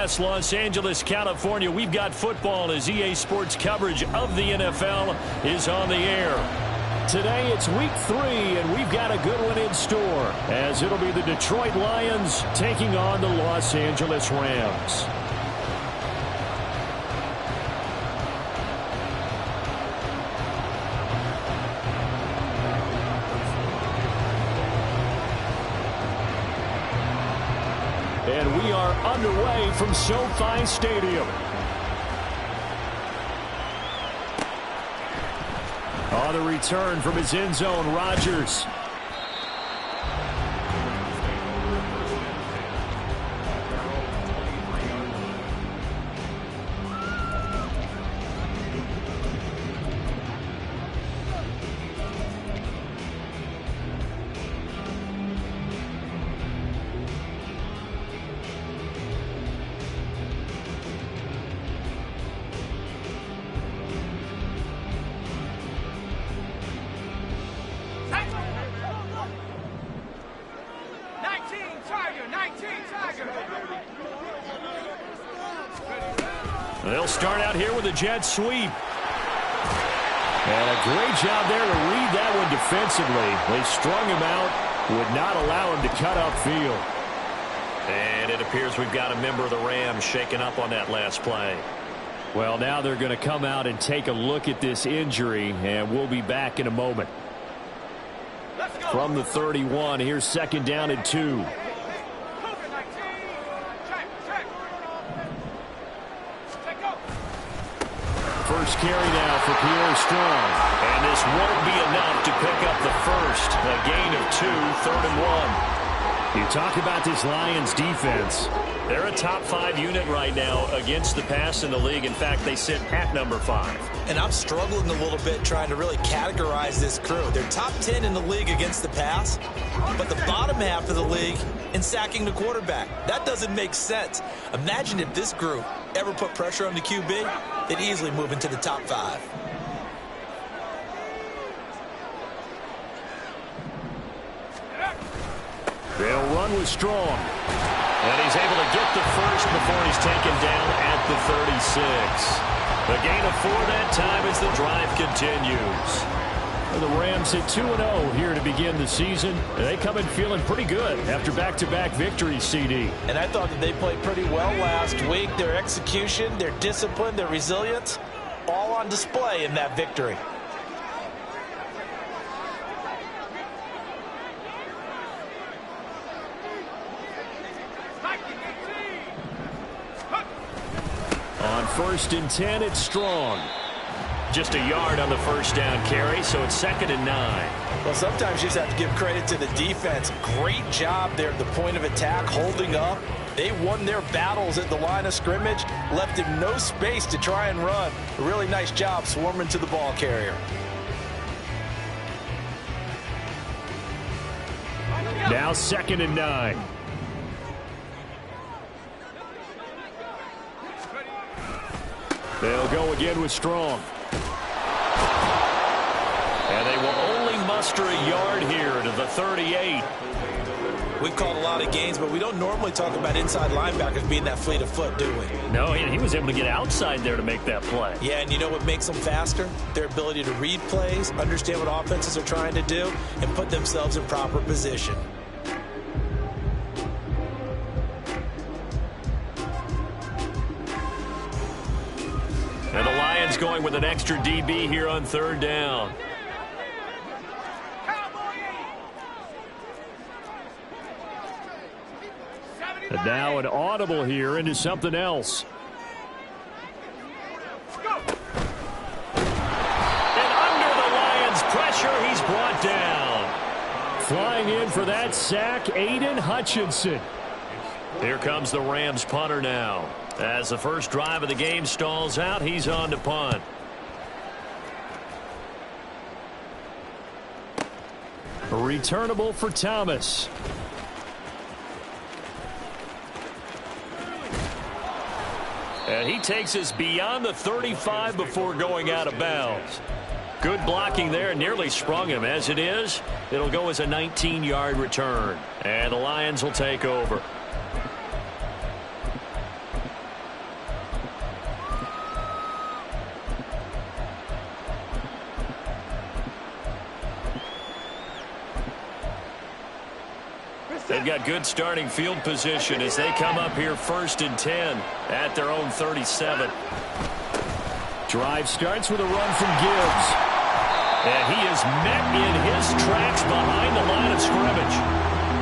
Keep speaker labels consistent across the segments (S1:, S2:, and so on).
S1: West Los Angeles, California. We've got football as EA Sports coverage of the NFL is on the air. Today it's week 3, and we've got a good one in store, as it'll be the Detroit Lions taking on the Los Angeles Rams. And we are underway from SoFi Stadium. On the return from his end zone, Rodgers. They'll start out here with a jet sweep. And a great job there to read that one defensively. They strung him out, would not allow him to cut upfield.
S2: And it appears we've got a member of the Rams shaken up on that last play.
S1: Well, now they're going to come out and take a look at this injury, and we'll be back in a moment. From the 31, here's 2nd down and 2. First carry now for Pierre Strong.
S2: And this won't be enough to pick up the first. A gain of 2, 3rd and 1.
S1: You talk about this Lions defense.
S2: They're a top 5 unit right now against the pass in the league. In fact, they sit at number 5.
S3: And I'm struggling a little bit trying to really categorize this crew. They're top 10 in the league against the pass, but the bottom half of the league in sacking the quarterback. That doesn't make sense. Imagine if this group ever put pressure on the QB, they'd easily move into the top 5.
S1: They'll run with Strong.
S2: And he's able to get the first before he's taken down at the 36. The gain of 4 that time as the drive continues.
S1: The Rams hit 2-0 here to begin the season. They come in feeling pretty good after back-to-back victories, CD.
S4: And I thought that they played pretty well last week. Their execution, their discipline, their resilience, all on display in that victory.
S1: On 1st and 10, it's Strong.
S2: Just a yard on the first down carry, so it's 2nd and 9.
S4: Well, sometimes you just have to give credit to the defense. Great job there at the point of attack, holding up. They won their battles at the line of scrimmage, left him no space to try and run. A really nice job swarming to the ball carrier.
S1: Now 2nd and 9. They'll go again with Strong.
S2: And they will only muster a yard here to the 38.
S3: We've called a lot of games, but we don't normally talk about inside linebackers being that fleet of foot, do we?
S2: No, he was able to get outside there to make that play.
S3: Yeah, and you know what makes them faster? Their ability to read plays, understand what offenses are trying to do, and put themselves in proper position.
S2: And the Lions going with an extra DB here on 3rd down.
S1: And now an audible here into something else.
S2: And under the Lions' pressure, he's brought down.
S1: Flying in for that sack, Aiden Hutchinson.
S2: Here comes the Rams punter now. As the first drive of the game stalls out, he's on to punt.
S1: Returnable for Thomas.
S2: And he takes us beyond the 35 before going out of bounds. Good blocking there, nearly sprung him. As it is, it'll go as a 19-yard return. And the Lions will take over. They've got good starting field position as they come up here 1st and 10 at their own 37.
S1: Drive starts with a run from Gibbs.
S2: And he is met in his tracks behind the line of scrimmage.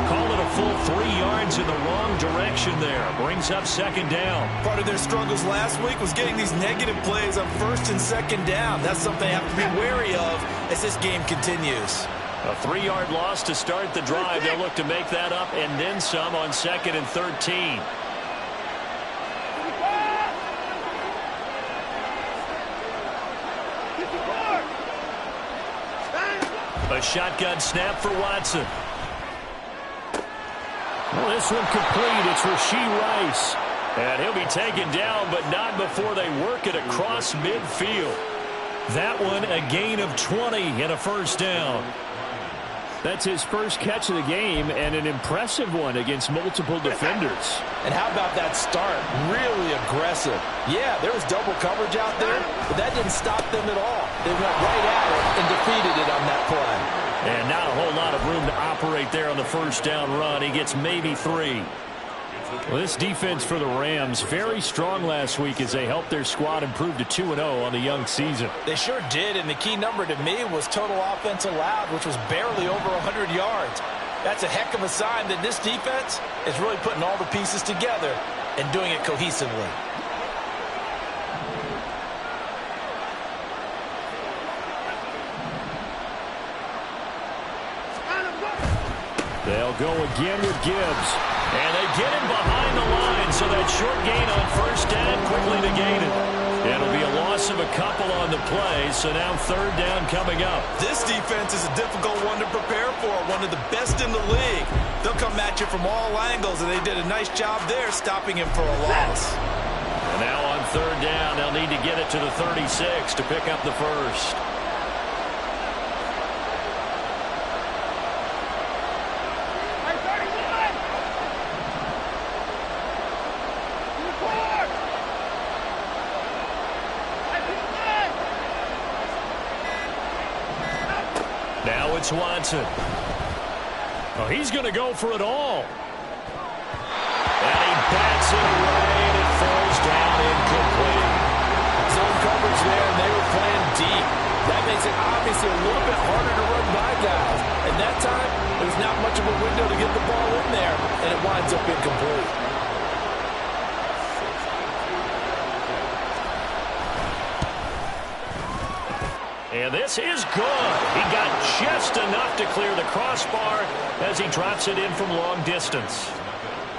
S2: Call it a full 3 yards in the wrong direction there. Brings up 2nd down.
S3: Part of their struggles last week was getting these negative plays on 1st and 2nd down. That's something they have to be wary of as this game continues.
S2: A 3-yard loss to start the drive. They'll look to make that up and then some on 2nd and 13. A shotgun snap for Watson.
S1: Well, this one complete. It's Rashee Rice.
S2: And he'll be taken down, but not before they work it across midfield.
S1: That one a gain of 20 and a 1st down. That's his first catch of the game and an impressive one against multiple defenders.
S4: And how about that start? Really aggressive. Yeah, there was double coverage out there, but that didn't stop them at all. They went right at it and defeated it on that play.
S2: And not a whole lot of room to operate there on the 1st down run. He gets maybe 3.
S1: Well, this defense for the Rams, very strong last week as they helped their squad improve to 2-0 on the young season.
S4: They sure did, and the key number to me was total offense allowed, which was barely over 100 yards. That's a heck of a sign that this defense is really putting all the pieces together and doing it cohesively.
S1: They'll go again with Gibbs.
S2: And they get him behind the line, so that short gain on 1st down quickly negated. It'll be a loss of a couple on the play, so now 3rd down coming up.
S3: This defense is a difficult one to prepare for, one of the best in the league. They'll come at you from all angles, and they did a nice job there stopping him for a loss.
S2: And now on 3rd down, they'll need to get it to the 36 to pick up the 1st. Now it's Watson.
S1: Oh, he's going to go for it all.
S2: And he bats it away, and it falls down incomplete.
S4: Zone coverage there, and they were playing deep. That makes it obviously a little bit harder to run by guys. And that time, there's not much of a window to get the ball in there, and it winds up incomplete.
S2: And this is good. He got just enough to clear the crossbar as he drops it in from long distance.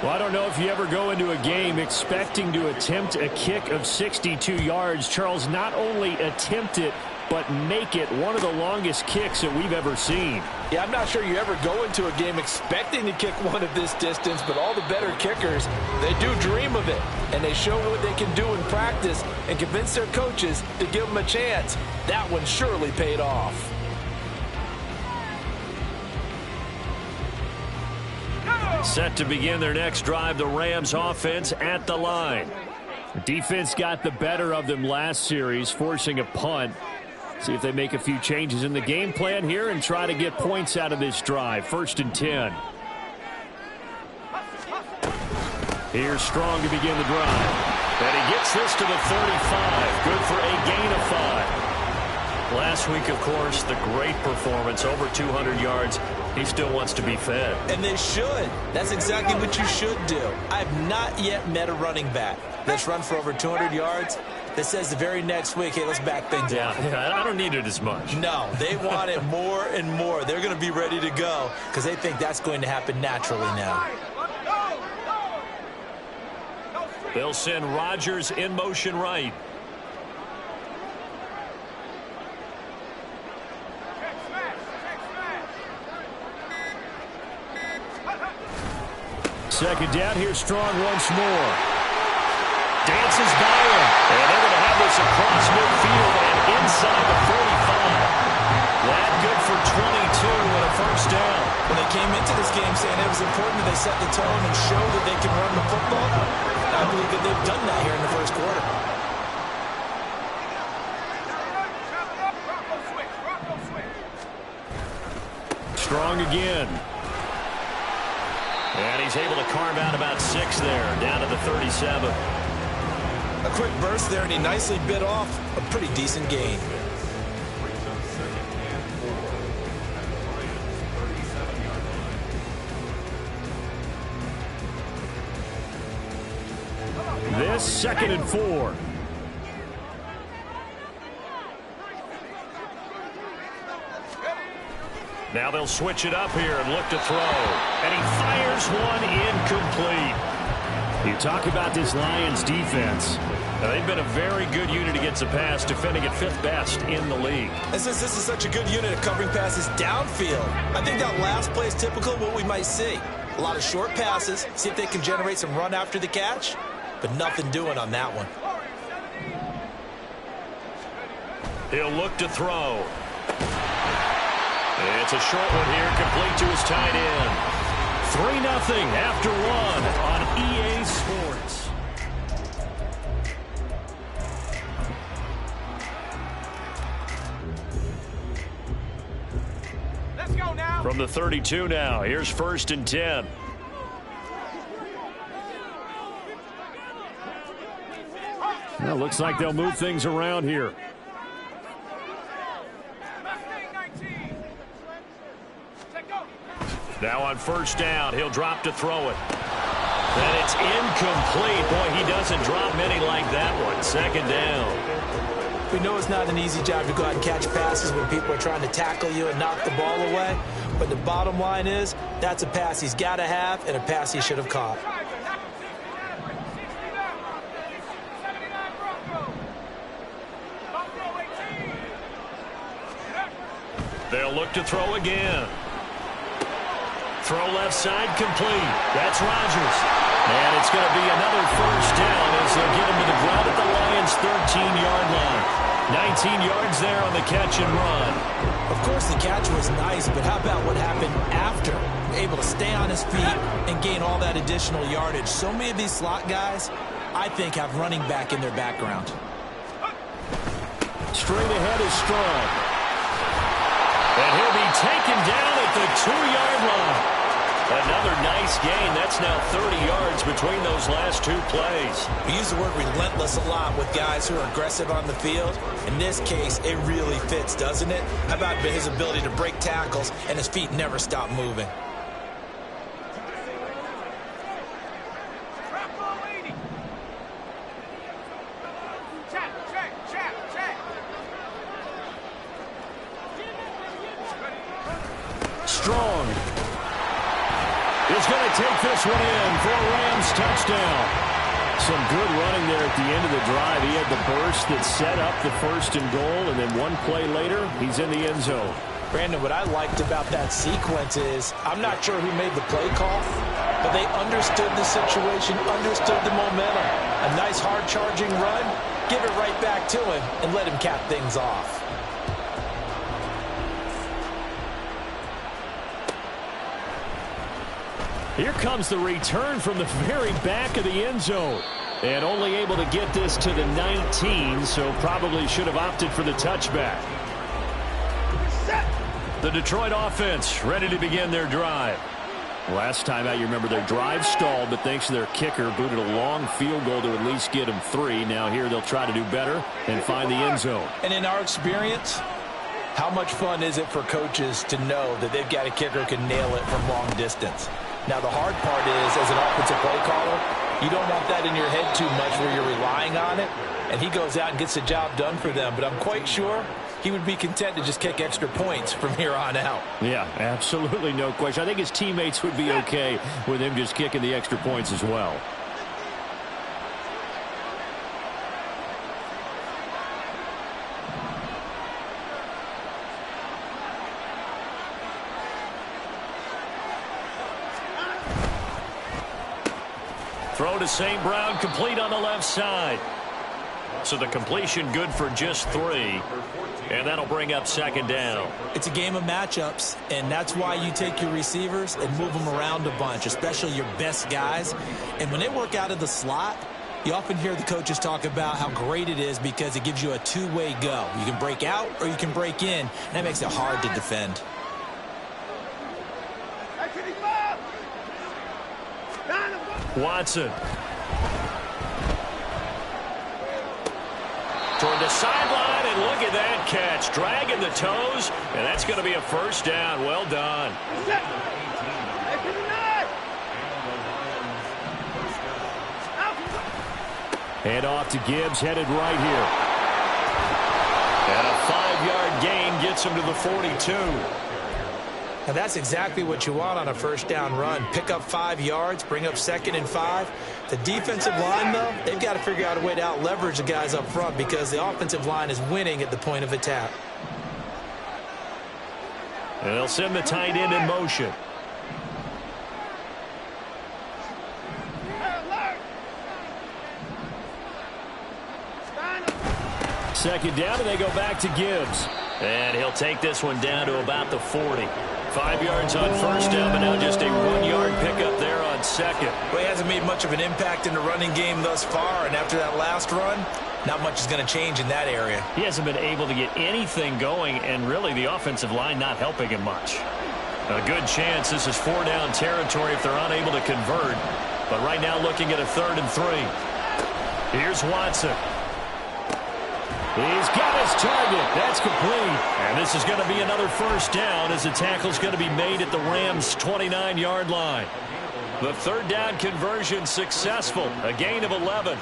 S1: Well, I don't know if you ever go into a game expecting to attempt a kick of 62 yards. Charles, not only attempt it, but make it one of the longest kicks that we've ever seen.
S4: Yeah, I'm not sure you ever go into a game expecting to kick one of this distance, but all the better kickers, they do dream of it. And they show what they can do in practice and convince their coaches to give them a chance. That one surely paid off.
S2: Set to begin their next drive, the Rams offense at the line.
S1: The defense got the better of them last series, forcing a punt. See if they make a few changes in the game plan here and try to get points out of this drive. 1st and 10. Here's Strong to begin the drive.
S2: And he gets this to the 35. Good for a gain of 5. Last week, of course, the great performance, over 200 yards. He still wants to be fed.
S3: And they should. That's exactly what you should do. I have not yet met a running back that's run for over 200 yards that says the very next week, hey, let's back things up.
S2: Yeah, I don't need it as much.
S3: No, they want it more and more. They're going to be ready to go because they think that's going to happen naturally now.
S2: They'll send Rodgers in motion right.
S1: Second down, here's Strong once more.
S2: Dances by him. And they're going to have this across midfield and inside the 45. That good for 22 and a 1st down.
S3: When they came into this game saying it was important that they set the tone and show that they can run the football, I believe that they've done that here in the 1st quarter.
S1: Strong again.
S2: he's able to carve out about 6 there, down to the 37.
S3: A quick burst there, and he nicely bit off a pretty decent gain.
S1: This 2nd and 4.
S2: Now they'll switch it up here and look to throw. And he fires one incomplete.
S1: You talk about this Lions defense.
S2: Now, they've been a very good unit against the pass, defending at 5th best in the league.
S3: And since this is such a good unit of covering passes downfield, I think that last play is typical of what we might see. A lot of short passes, see if they can generate some run after the catch, but nothing doing on that one.
S2: He'll look to throw. It's a short one here, complete to his tight end.
S1: 3-0 after 1 on EA Sports.
S2: Let's go now. From the 32 now, here's 1st and 10.
S1: Well, looks like they'll move things around here.
S2: Now on 1st down, he'll drop to throw it. And it's incomplete. Boy, he doesn't drop many like that one. 2nd down.
S3: We know it's not an easy job to go out and catch passes when people are trying to tackle you and knock the ball away. But the bottom line is, that's a pass he's got to have and a pass he should have caught.
S2: They'll look to throw again. Throw left side complete. That's Rodgers. And it's going to be another 1st down as they'll get him to the ground at the Lions' 13-yard line. 19 yards there on the catch and run.
S3: Of course, the catch was nice, but how about what happened after? Able to stay on his feet and gain all that additional yardage. So many of these slot guys, I think, have running back in their background.
S1: Straight ahead is Strong.
S2: And he'll be taken down at the 2-yard line. Another nice gain. That's now 30 yards between those last 2 plays.
S3: We use the word relentless a lot with guys who are aggressive on the field. In this case, it really fits, doesn't it? How about his ability to break tackles and his feet never stop moving?
S1: Strong is going to take this one in for a Rams touchdown. Some good running there at the end of the drive. He had the burst that set up the 1st and goal, and then one play later, he's in the end zone.
S3: Brandon, what I liked about that sequence is, I'm not sure who made the play call, but they understood the situation, understood the momentum. A nice hard-charging run, give it right back to him, and let him cap things off.
S1: Here comes the return from the very back of the end zone. And only able to get this to the 19, so probably should have opted for the touchback.
S2: The Detroit offense ready to begin their drive.
S1: Last time out, you remember their drive stalled, but thanks to their kicker, booted a long field goal to at least get them 3. Now here they'll try to do better and find the end zone.
S3: And in our experience, how much fun is it for coaches to know that they've got a kicker who can nail it from long distance? Now, the hard part is, as an offensive play caller, you don't want that in your head too much where you're relying on it, and he goes out and gets the job done for them. But I'm quite sure he would be content to just kick extra points from here on out.
S1: Yeah, absolutely no question. I think his teammates would be okay with him just kicking the extra points as well.
S2: Throw to St. Brown, complete on the left side. So the completion good for just 3. And that'll bring up 2nd down.
S3: It's a game of matchups, and that's why you take your receivers and move them around a bunch, especially your best guys. And when they work out of the slot, you often hear the coaches talk about how great it is because it gives you a two-way go. You can break out or you can break in, and that makes it hard to defend.
S1: Watson. Toward the sideline, and look at that catch. Dragging the toes, and that's going to be a first down. Well done. Hand off to Gibbs, headed right here. And a 5-yard gain gets him to the 42.
S3: And that's exactly what you want on a first down run. Pick up 5 yards, bring up 2nd and 5. The defensive line, though, they've got to figure out a way to out-leverage the guys up front because the offensive line is winning at the point of attack.
S1: And they'll send the tight end in motion. Second down, and they go back to Gibbs. And he'll take this one down to about the 40. 5 yards on first down, but now just a 1-yard pickup there on second.
S3: Well, he hasn't made much of an impact in the running game thus far, and after that last run, not much is going to change in that area.
S1: He hasn't been able to get anything going, and really the offensive line not helping him much. A good chance this is 4-down territory if they're unable to convert. But right now looking at a 3rd and 3. Here's Watson. He's got his target. That's complete. And this is going to be another first down as the tackle's going to be made at the Rams' 29-yard line. The 3rd down conversion successful. A gain of 11.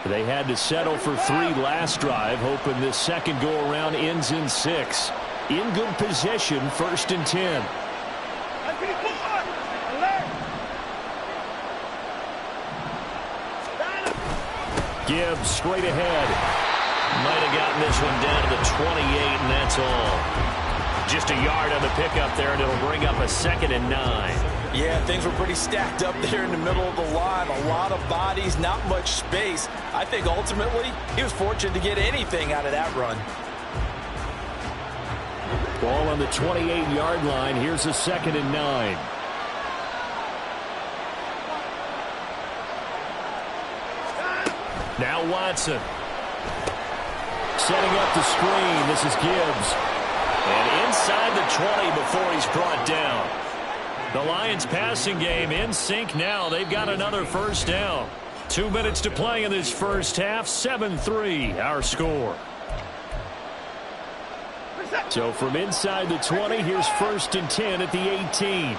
S1: They had to settle for 3 last drive, hoping this second go-around ends in 6. In good position, 1st and 10. Gibbs straight ahead. Might have gotten this one down to the 28, and that's all. Just a yard on the pickup there, and it'll bring up a 2nd and 9.
S4: Yeah, things were pretty stacked up there in the middle of the line. A lot of bodies, not much space. I think ultimately he was fortunate to get anything out of that run.
S1: Ball on the 28-yard line. Here's a 2nd and 9. Now Watson. Setting up the screen. This is Gibbs. And inside the 20 before he's brought down. The Lions passing game in sync now. They've got another first down. 2 minutes to play in this first half. 7-3 our score. So from inside the 20, here's 1st and 10 at the 18.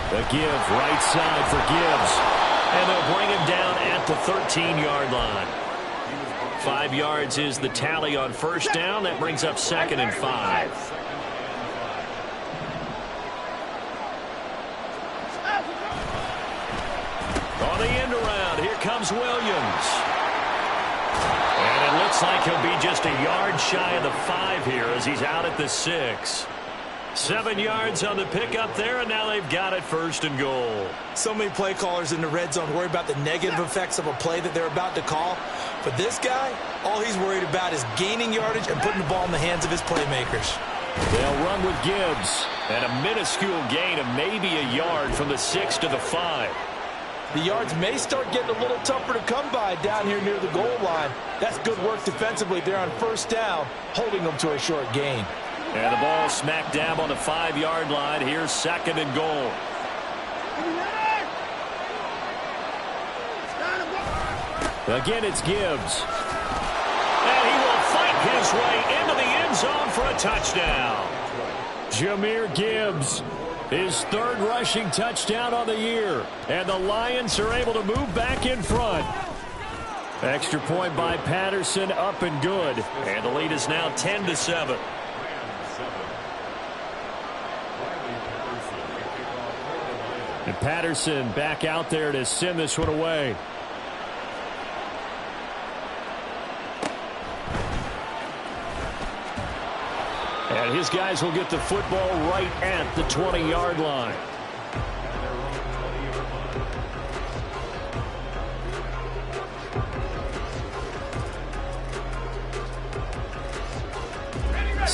S1: The give right side for Gibbs. And they'll bring him down at the 13-yard line. 5 yards is the tally on first down. That brings up 2nd and 5. On the end around, here comes Williams. And it looks like he'll be just a yard shy of the 5 here as he's out at the 6. 7 yards on the pickup there, and now they've got it 1st and goal.
S3: So many play callers in the red zone worry about the negative effects of a play that they're about to call. But this guy, all he's worried about is gaining yardage and putting the ball in the hands of his playmakers.
S1: They'll run with Gibbs. And a minuscule gain of maybe a yard from the 6 to the 5.
S4: The yards may start getting a little tougher to come by down here near the goal line. That's good work defensively there on first down, holding them to a short gain.
S1: And the ball smack dab on the 5-yard line. Here's 2nd and goal. Again, it's Gibbs. And he will fight his way into the end zone for a touchdown. Jahmyr Gibbs, his 3rd rushing touchdown on the year. And the Lions are able to move back in front. Extra point by Patterson, up and good. And the lead is now 10-7. And Patterson back out there to send this one away. And his guys will get the football right at the 20-yard line.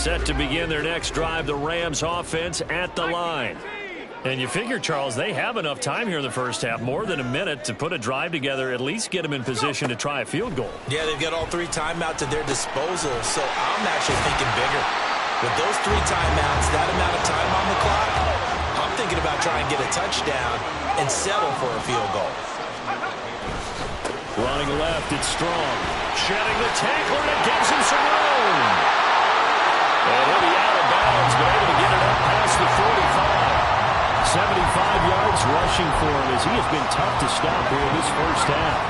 S1: Set to begin their next drive, the Rams offense at the line. And you figure, Charles, they have enough time here in the first half, more than a minute, to put a drive together, at least get them in position to try a field goal.
S3: Yeah, they've got all 3 timeouts at their disposal, so I'm actually thinking bigger. With those 3 timeouts, that amount of time on the clock, I'm thinking about trying to get a touchdown and settle for a field goal.
S1: Running left, it's Strong. Shedding the tackler, and it gives him some room. And he'll be out of bounds, but able to get it up past the 45. 75 yards rushing for him as he has been tough to stop here in this first half.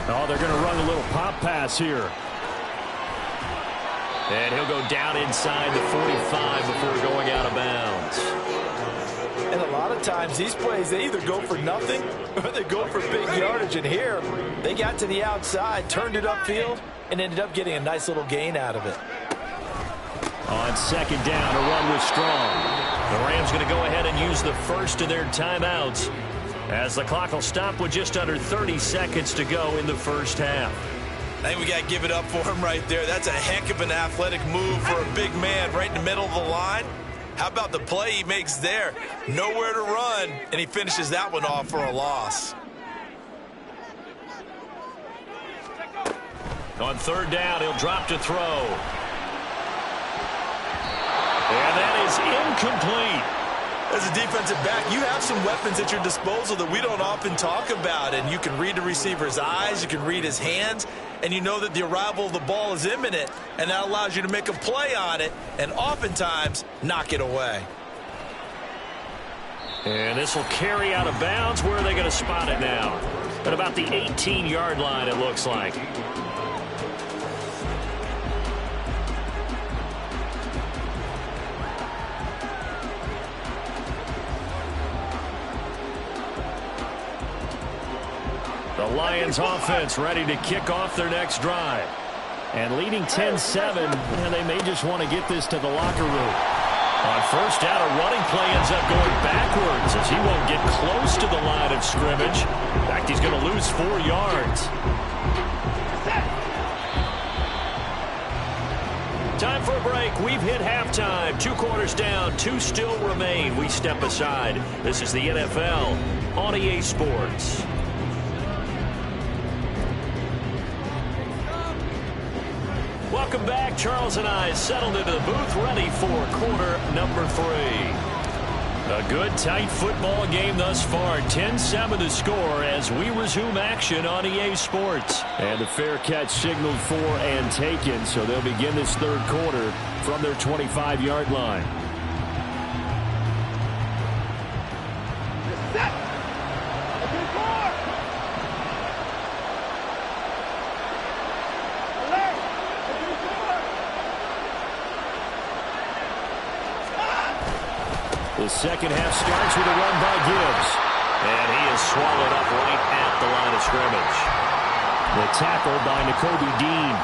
S1: Oh, they're going to run a little pop pass here. And he'll go down inside the 45 before going out of bounds.
S4: And a lot of times these plays, they either go for nothing or they go for big yardage. And here, they got to the outside, turned it upfield, and ended up getting a nice little gain out of it.
S1: On second down, a run with Strong. The Rams going to go ahead and use the first of their timeouts as the clock will stop with just under 30 seconds to go in the first half.
S3: I think we got to give it up for him right there. That's a heck of an athletic move for a big man right in the middle of the line. How about the play he makes there? Nowhere to run, and he finishes that one off for a loss.
S1: On third down, he'll drop to throw. And that is incomplete.
S3: As a defensive back, you have some weapons at your disposal that we don't often talk about, and you can read the receiver's eyes, you can read his hands, and you know that the arrival of the ball is imminent, and that allows you to make a play on it and oftentimes knock it away.
S1: And this will carry out of bounds. Where are they going to spot it now? At about the 18-yard line, it looks like. The Lions offense ready to kick off their next drive. And leading 10-7, and they may just want to get this to the locker room. On first down, a running play ends up going backwards as he won't get close to the line of scrimmage. In fact, he's going to lose 4 yards. Time for a break. We've hit halftime. 2 quarters down, 2 still remain. We step aside. This is the NFL on EA Sports. Welcome back. Charles and I settled into the booth, ready for quarter number 3. A good, tight football game thus far. 10-7 to score as we resume action on EA Sports. And the fair catch signaled for and taken, so they'll begin this third quarter from their 25-yard line. The second half starts with a run by Gibbs. And he is swallowed up right at the line of scrimmage. The tackle by Nakobe Dean.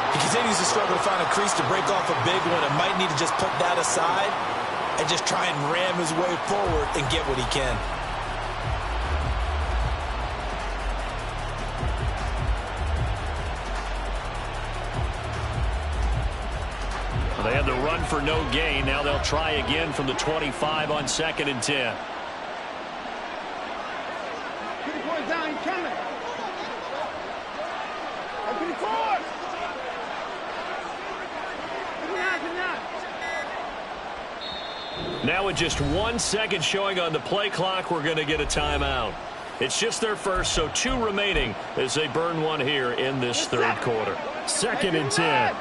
S3: He continues to struggle to find a crease to break off a big one and might need to just put that aside and just try and ram his way forward and get what he can.
S1: They had the run for no gain. Now they'll try again from the 25 on 2nd and 10. Now with just 1 second showing on the play clock, we're going to get a timeout. It's just their first, so 2 remaining as they burn one here in this third quarter. 2nd and 10.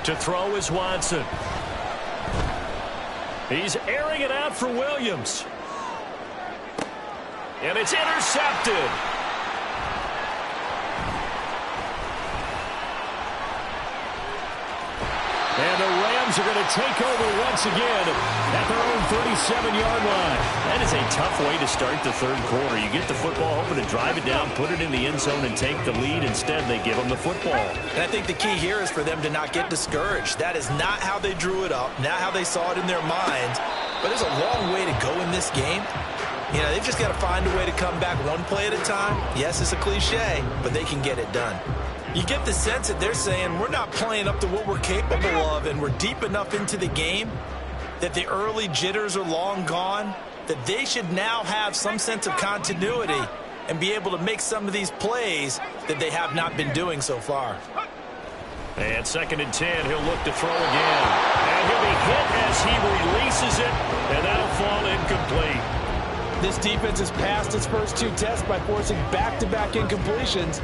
S1: To throw is Watson. He's airing it out for Williams. And it's intercepted. And the Rams Rams are going to take over once again at their own 37-yard line.
S2: That is a tough way to start the third quarter. You get the football, hoping to drive it down, put it in the end zone, and take the lead. Instead, they give them the football.
S3: And I think the key here is for them to not get discouraged. That is not how they drew it up, not how they saw it in their minds. But there's a long way to go in this game. You know, they've just got to find a way to come back one play at a time. Yes, it's a cliche, but they can get it done. You get the sense that they're saying we're not playing up to what we're capable of, and we're deep enough into the game that the early jitters are long gone, that they should now have some sense of continuity and be able to make some of these plays that they have not been doing so far.
S2: And 2nd and 10, he'll look to throw again. And he'll be hit as he releases it, and that'll fall incomplete.
S4: This defense has passed its first 2 tests by forcing back-to-back incompletions.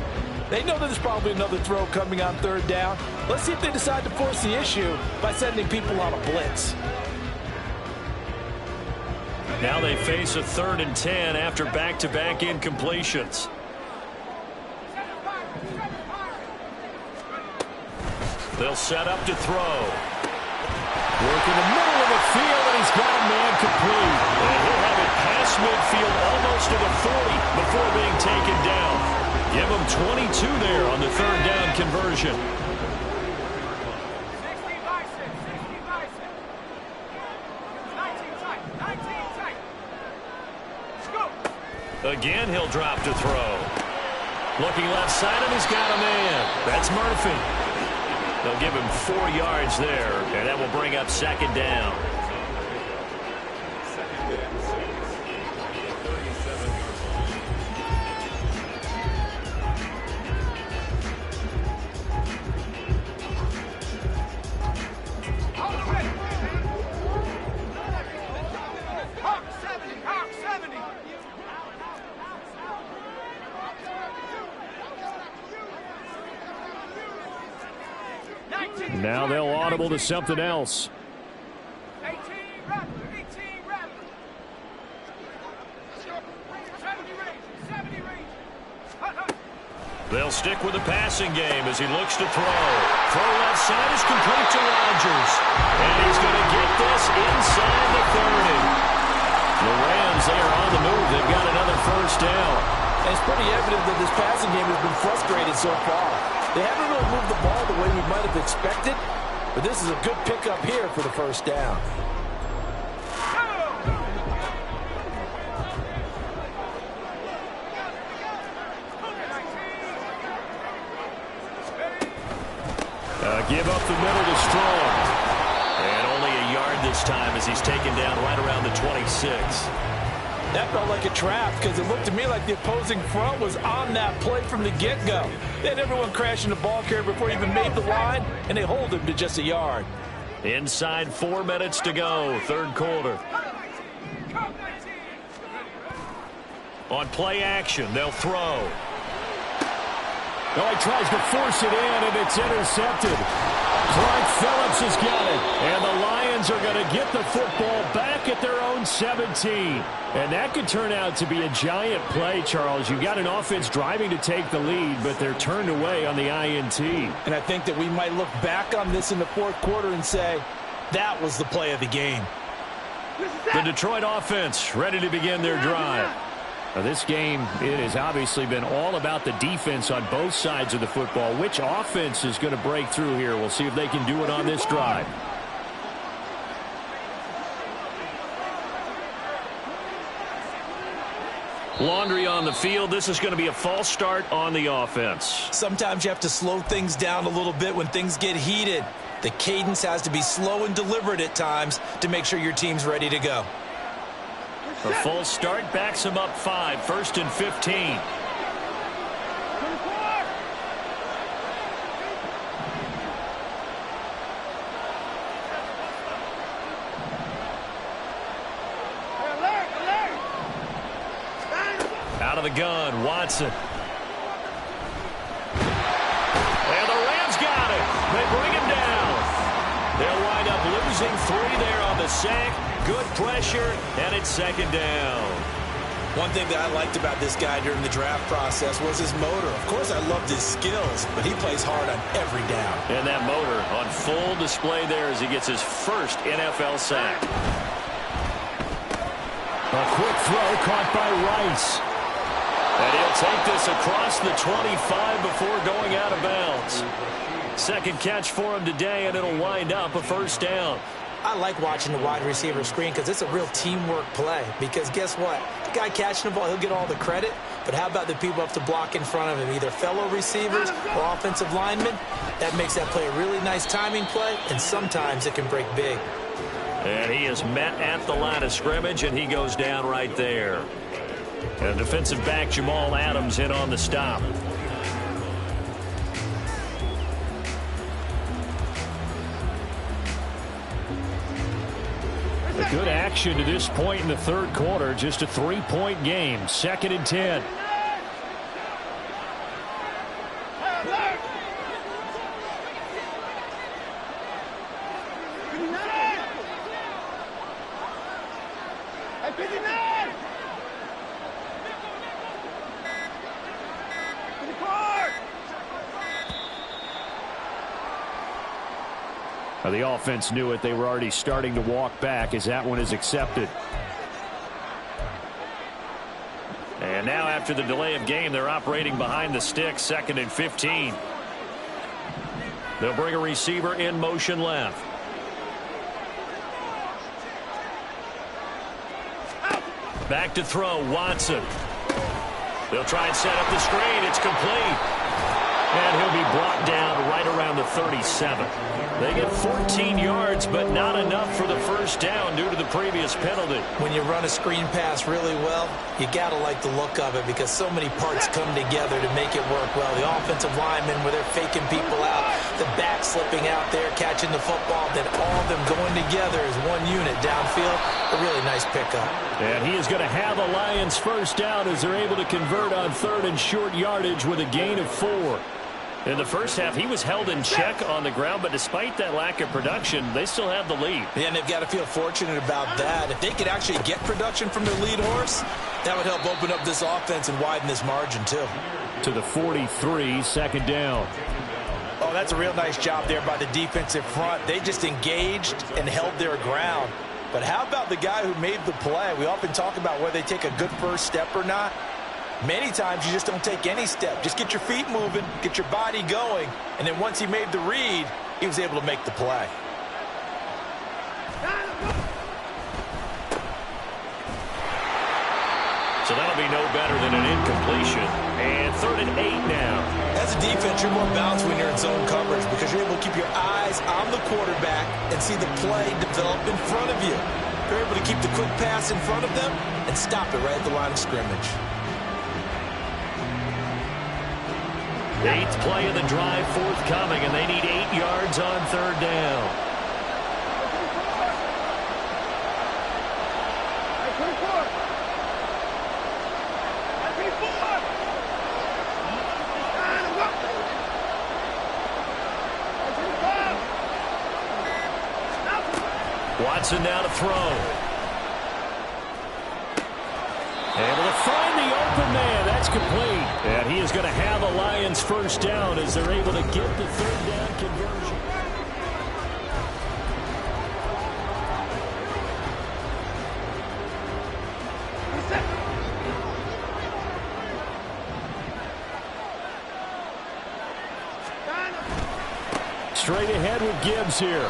S4: They know that there's probably another throw coming on 3rd down. Let's see if they decide to force the issue by sending people on a blitz.
S2: Now they face a 3rd and 10 after back-to-back incompletions. They'll set up to throw.
S1: Work in the middle of the field, and he's got a man complete.
S2: And he'll have it past midfield almost to the 40 before being taken down. Give him 22 there on the 3rd down conversion. Again, he'll drop to throw. Looking left side, and he's got a man. That's Murphy. They'll give him 4 yards there, and that will bring up 2nd down.
S1: Now they'll audible to something else.
S2: They'll stick with the passing game as he looks to throw. Throw left side is complete to Rodgers. And he's going to get this inside the 30. The Rams, they are on the move. They've got another 1st down.
S4: And it's pretty evident that this passing game has been frustrated so far. They haven't really moved the ball the way we might have expected, but this is a good pickup here for the 1st down.
S1: Give up the middle to Strong.
S2: And only a yard this time as he's taken down right around the 26.
S4: That felt like a trap because it looked to me like the opposing front was on that play from the get-go. They had everyone crashing the ball carrier before he even made the line, and they hold him to just a yard.
S2: Inside 4 minutes to go, 3rd quarter. On play action, they'll throw.
S1: Oh, he tries to force it in, and it's intercepted. Clark Phillips has got it. And the Lions are going to get the football back at their own 17. And that could turn out to be a giant play, Charles. You've got an offense driving to take the lead, but they're turned away on the INT.
S4: And I think that we might look back on this in the 4th quarter and say, that was the play of the game.
S2: The Detroit offense ready to begin their drive.
S1: Now, this game, it has obviously been all about the defense on both sides of the football. Which offense is going to break through here? We'll see if they can do it on this drive.
S2: Laundry on the field. This is going to be a false start on the offense.
S3: Sometimes you have to slow things down a little bit when things get heated. The cadence has to be slow and deliberate at times to make sure your team's ready to go.
S2: A false start backs him up 5, 1st and 15. Out of the gun, Watson. And the Rams got it. They bring him down. They'll wind up losing 3 there on the sack. Good pressure, and it's 2nd down.
S3: One thing that I liked about this guy during the draft process was his motor. Of course, I loved his skills, but he plays hard on every down.
S2: And that motor on
S1: full display there as he gets his first NFL sack. A quick throw caught by Rice. And he'll take this across the 25 before going out of bounds. Second catch for him today, and it'll wind up a first down.
S3: I like watching the wide receiver screen because it's a real teamwork play. Because guess what? The guy catching the ball, he'll get all the credit. But how about the people up to block in front of him, either fellow receivers or offensive linemen? That makes that play a really nice timing play, and sometimes it can break big.
S1: And he is met at the line of scrimmage, and he goes down right there. And defensive back Jamal Adams in on the stop. A good action to this point in the third quarter. Just a 3-point game. 2nd and 10. The offense knew it. They were already starting to walk back as that one is accepted. And now after the delay of game, they're operating behind the sticks. 2nd and 15. They'll bring a receiver in motion left. Back to throw, Watson. They'll try and set up the screen. It's complete. And he'll be brought down right around the 37. They get 14 yards, but not enough for the first down due to the previous penalty.
S3: When you run a screen pass really well, you got to like the look of it because so many parts come together to make it work well. The offensive linemen, where they're faking people out, the back slipping out there, catching the football, then all of them going together as one unit downfield. A really nice pickup.
S1: And he is going to have a Lions first down as they're able to convert on 3rd and short yardage with a gain of 4. In the first half, he was held in check on the ground, but despite that lack of production, they still have the lead.
S3: Yeah, and they've got to feel fortunate about that. If they could actually get production from their lead horse, that would help open up this offense and widen this margin, too.
S1: To the 43, 2nd down.
S4: Oh, that's a real nice job there by the defensive front. They just engaged and held their ground. But how about the guy who made the play? We often talk about whether they take a good first step or not. Many times you just don't take any step. Just get your feet moving, get your body going, and then once he made the read, he was able to make the play.
S1: So that'll be no better than an incompletion. And 3rd and 8 now.
S3: As a defense, you're more balanced when you're in zone coverage because you're able to keep your eyes on the quarterback and see the play develop in front of you. You're able to keep the quick pass in front of them and stop it right at the line of scrimmage.
S1: 8th play of the drive forthcoming, and they need 8 yards on 3rd down. Watson now to throw. Able to find the open man. That's complete. And he is going to have a Lions first down as they're able to get the 3rd down conversion. Straight ahead with Gibbs here.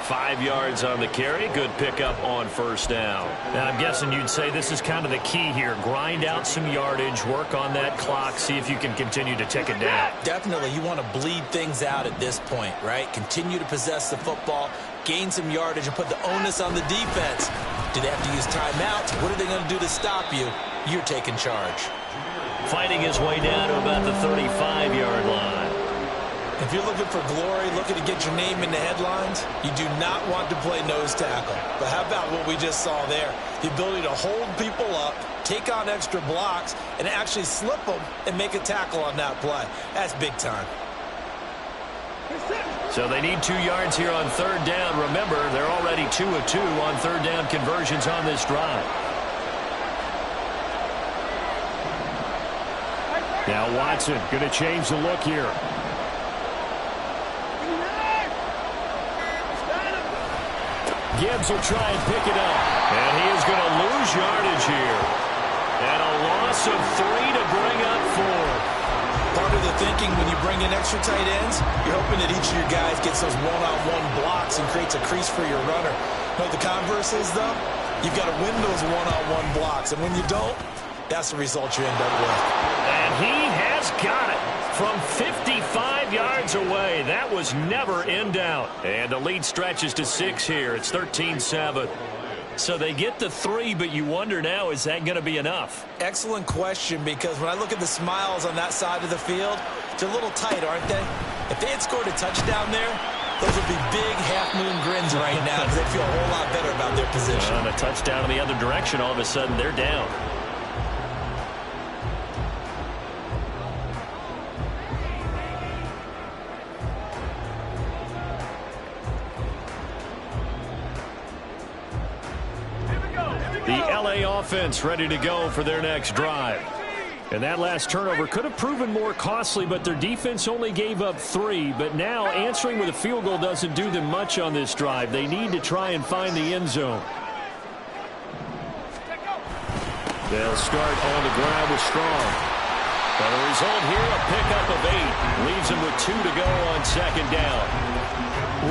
S1: 5 yards on the carry. Good pickup on first down. Now, I'm guessing you'd say this is kind of the key here. Grind out some yardage, work on that clock, see if you can continue to tick it down.
S3: Definitely. You want to bleed things out at this point, right? Continue to possess the football, gain some yardage, and put the onus on the defense. Do they have to use timeouts? What are they going to do to stop you? You're taking charge.
S1: Fighting his way down to about the 35-yard line.
S3: If you're looking for glory, looking to get your name in the headlines, you do not want to play nose tackle. But how about what we just saw there? The ability to hold people up, take on extra blocks, and actually slip them and make a tackle on that play. That's big time.
S1: So they need 2 yards here on 3rd down. Remember, they're already 2 of 2 on 3rd down conversions on this drive. Now Watson going to change the look here. Gibbs will try and pick it up.
S2: And he is going to lose yardage here. And a loss of 3 to bring up 4.
S3: Part of the thinking when you bring in extra tight ends, you're hoping that each of your guys gets those one-on-one blocks and creates a crease for your runner. You know what the converse is, though? You've got to win those one-on-one blocks, and when you don't, that's the result you end up with.
S2: And he has got it from 55 yards away. That was never in doubt.
S1: And the lead stretches to 6 here. It's 13-7. So they get the 3, but you wonder now, is that going to be enough?
S3: Excellent question, because when I look at the smiles on that side of the field, they're a little tight, aren't they? If they had scored a touchdown there, those would be big half-moon grins right now because they feel a whole lot better about their position.
S1: On a touchdown in the other direction, all of a sudden they're down. The LA offense ready to go for their next drive. And that last turnover could have proven more costly, but their defense only gave up 3. But now answering with a field goal doesn't do them much on this drive. They need to try and find the end zone. They'll start on the ground with Strong. And the result here, a pickup of 8. Leaves them with 2 to go on second down.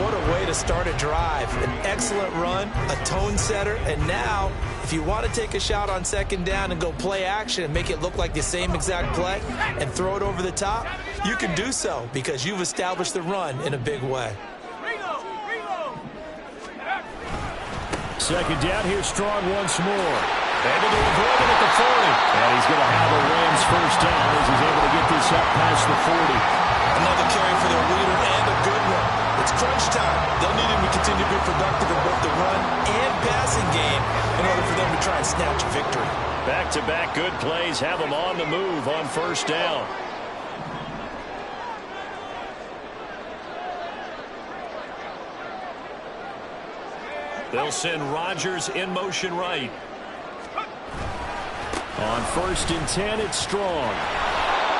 S3: What a way to start a drive. An excellent run, a tone setter, and now if you want to take a shot on second down and go play action and make it look like the same exact play and throw it over the top, you can do so because you've established the run in a big way.
S1: Second down, here's Strong once more. Able to avoid it at the 40. And he's going to have a Rams first down as he's able to get this up past the 40.
S3: Another carry for their leader and a good one. It's crunch time. They'll need him to continue to be productive in both the run and passing game in order for them to try and snatch a victory.
S1: Back-to-back good plays have them on the move on first down. They'll send Rodgers in motion right. On 1st and 10, it's Strong.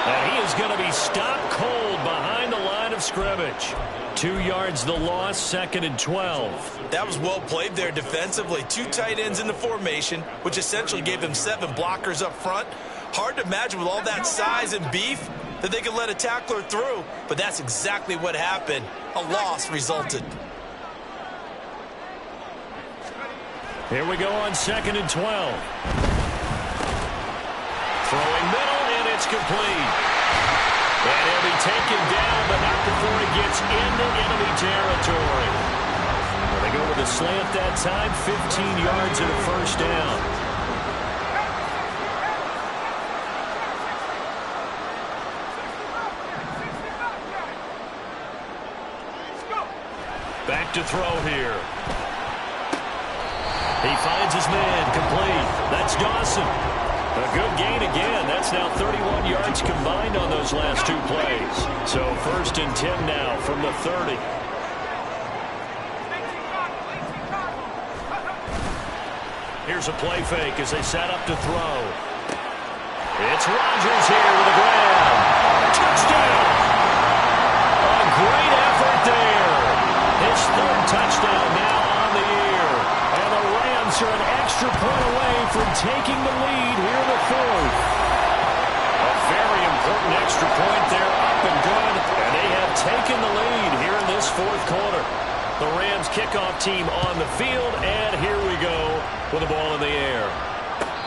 S1: And he is going to be stopped cold behind the line of scrimmage. 2 yards the loss, 2nd and 12.
S3: That was well played there defensively. 2 tight ends in the formation, which essentially gave them 7 blockers up front. Hard to imagine with all that size and beef that they could let a tackler through, but that's exactly what happened. A loss resulted.
S1: Here we go on 2nd and 12. Throwing middle, and it's complete. And he'll be taken down, but not before he gets into enemy territory. Well, they go with a slant that time, 15 yards and a first down. Back to throw here. He finds his man, complete. That's Dawson. A good gain again. That's now 31 yards combined on those last 2 plays. So 1st and 10 now from the 30. Here's a play fake as they set up to throw. It's Rodgers here with a grab. Touchdown! A great effort there. His 3rd touchdown now on the year. And the Rams are an extra point away from taking the lead here in the 4th. A very important extra point there, up and good. And they have taken the lead here in this 4th quarter. The Rams kickoff team on the field, and here we go with the ball in the air.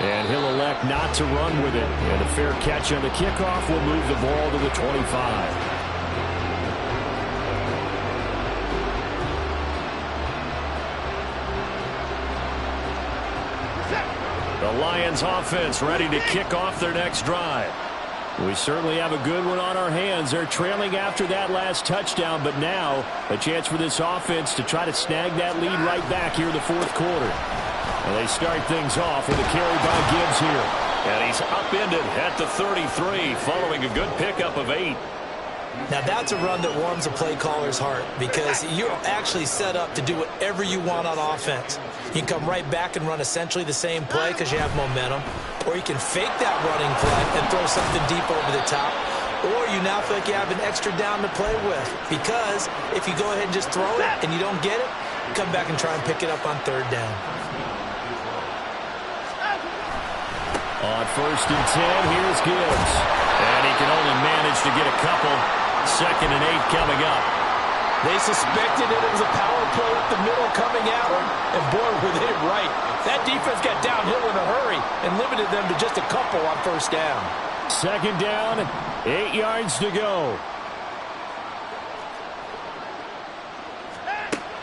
S1: And he'll elect not to run with it. And a fair catch on the kickoff will move the ball to the 25. The Lions offense ready to kick off their next drive. We certainly have a good one on our hands. They're trailing after that last touchdown, but now a chance for this offense to try to snag that lead right back here in the 4th quarter. And they start things off with a carry by Gibbs here. And he's upended at the 33 following a good pickup of 8.
S3: Now that's a run that warms a play caller's heart because you're actually set up to do whatever you want on offense. You can come right back and run essentially the same play because you have momentum, or you can fake that running play and throw something deep over the top, or you now feel like you have an extra down to play with because if you go ahead and just throw it and you don't get it, come back and try and pick it up on third down.
S1: On 1st and 10, here's Gibbs. And he can only manage to get a couple. 2nd and 8 coming up.
S4: They suspected that it was a power play up the middle coming at them, and boy, were they right. That defense got downhill in a hurry and limited them to just a couple on 1st down.
S1: 2nd down, 8 yards to go.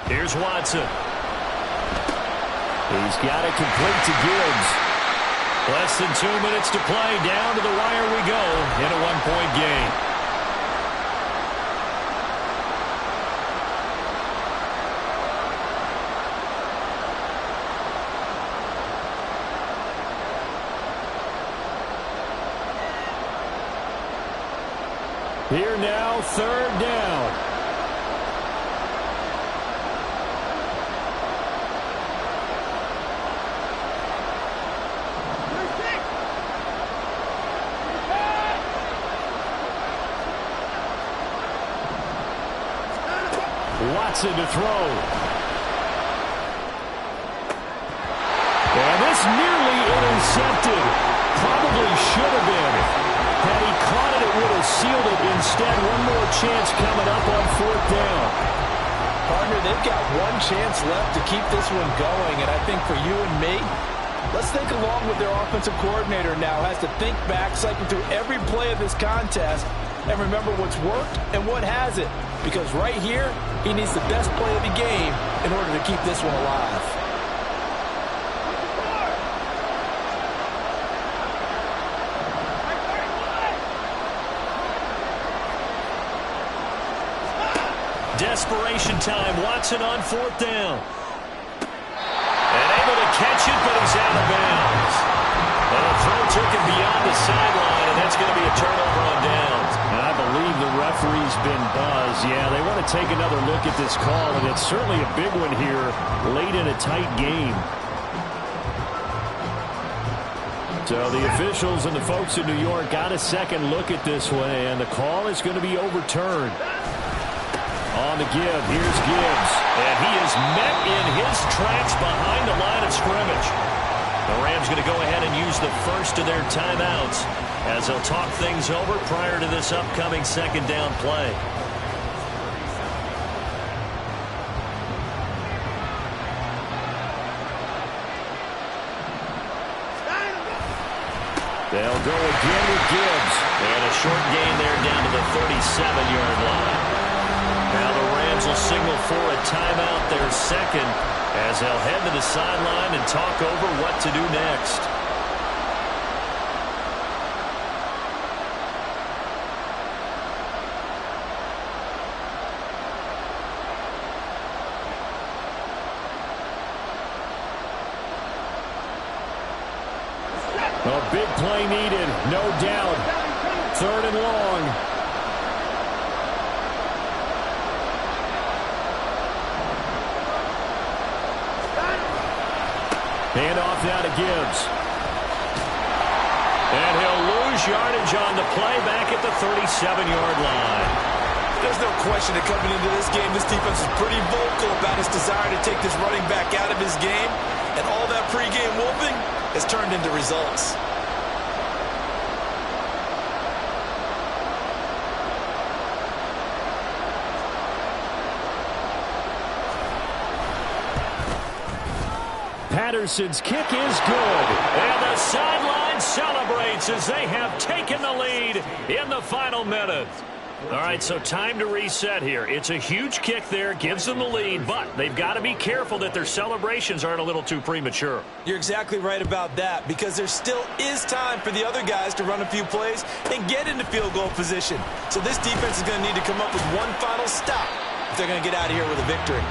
S1: Here's Watson. He's got it complete to Gibbs. Less than 2 minutes to play. Down to the wire we go in a 1-point game. Here now, 3rd down. Watson to throw. And this nearly intercepted. Probably should have been. Had he caught it, it would have sealed it. Instead, one more chance coming up on 4th down.
S4: Partner, they've got one chance left to keep this one going, and I think for you and me, let's think along with their offensive coordinator now. Has to think back, cycle through every play of this contest, and remember what's worked and what hasn't. Because right here, he needs the best play of the game in order to keep this one alive.
S1: Desperation time. Watson on 4th down. And able to catch it, but he's out of bounds. And the throw took him beyond the sideline, and that's going to be a turnover on downs. And I believe the referee's been buzzed. Yeah, they want to take another look at this call, and it's certainly a big one here late in a tight game. So the officials and the folks in New York got a second look at this one, and the call is going to be overturned. On the give, here's Gibbs. And he is met in his tracks behind the line of scrimmage. The Rams going to go ahead and use the first of their timeouts as they'll talk things over prior to this upcoming 2nd down play. They'll go again with Gibbs. And a short gain there down to the 37-yard line. Now the Rams will signal for a timeout, their 2nd, as they'll head to the sideline and talk over what to do next. A big play needed, no doubt. 3rd and long. Hand off now to Gibbs. And he'll lose yardage on the play back at the 37-yard line.
S3: There's no question that coming into this game, this defense is pretty vocal about its desire to take this running back out of his game. And all that pregame whooping has turned into results.
S1: Patterson's kick is good. And the sideline celebrates as they have taken the lead in the final minute. All right, so time to reset here. It's a huge kick there, gives them the lead, but they've got to be careful that their celebrations aren't a little too premature.
S3: You're exactly right about that, because there still is time for the other guys to run a few plays and get into field goal position. So this defense is going to need to come up with one final stop if they're going to get out of here with a victory.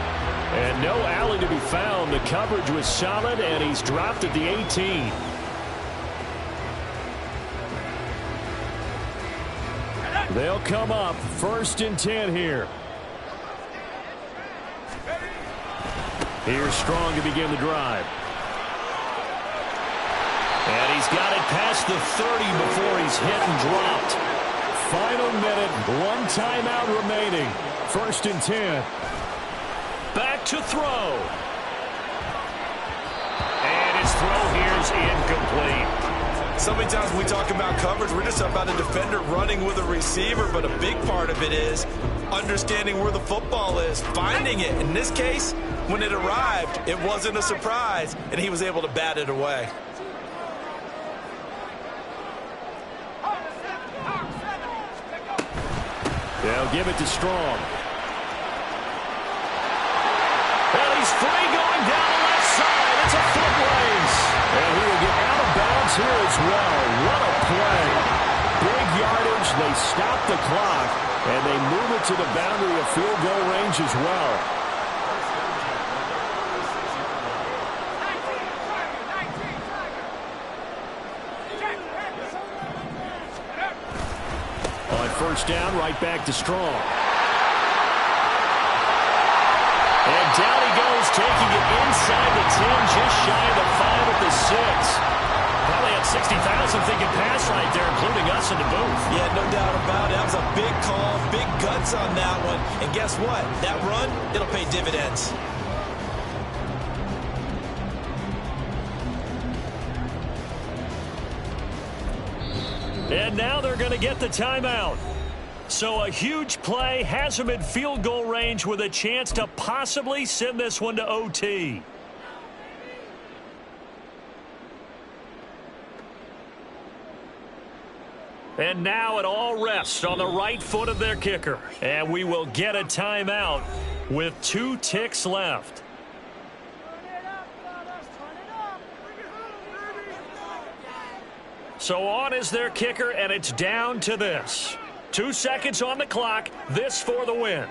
S1: And no alley to be found. The coverage was solid, and he's dropped at the 18. They'll come up 1st and 10 here. Here's Strong to begin the drive. And he's got it past the 30 before he's hit and dropped. Final minute, one timeout remaining. 1st and 10. Back to throw. And his throw here is incomplete.
S3: So many times when we talk about coverage, we're just about a defender running with a receiver, but a big part of it is understanding where the football is, finding it. In this case, when it arrived, it wasn't a surprise, and he was able to bat it away.
S1: They'll give it to Strong. And he's free going down the left side. It's a foot race. And he will get out of bounds here as well. What a play. Big yardage. They stop the clock, and they move it to the boundary of field goal range as well. On first down, right back to Strong. And down he goes, taking it inside the 10, just shy of the 5 at the 6. Probably had 60,000 thinking pass right there, including us in the booth.
S3: Yeah, no doubt about it. That was a big call, big guts on that one. And guess what? That run, it'll pay dividends.
S1: And now they're going to get the timeout. So a huge play has them in field goal range with a chance to possibly send this one to OT. And now it all rests on the right foot of their kicker. And we will get a timeout with 2 ticks left. So on is their kicker, and it's down to this. 2 seconds on the clock. This for the win.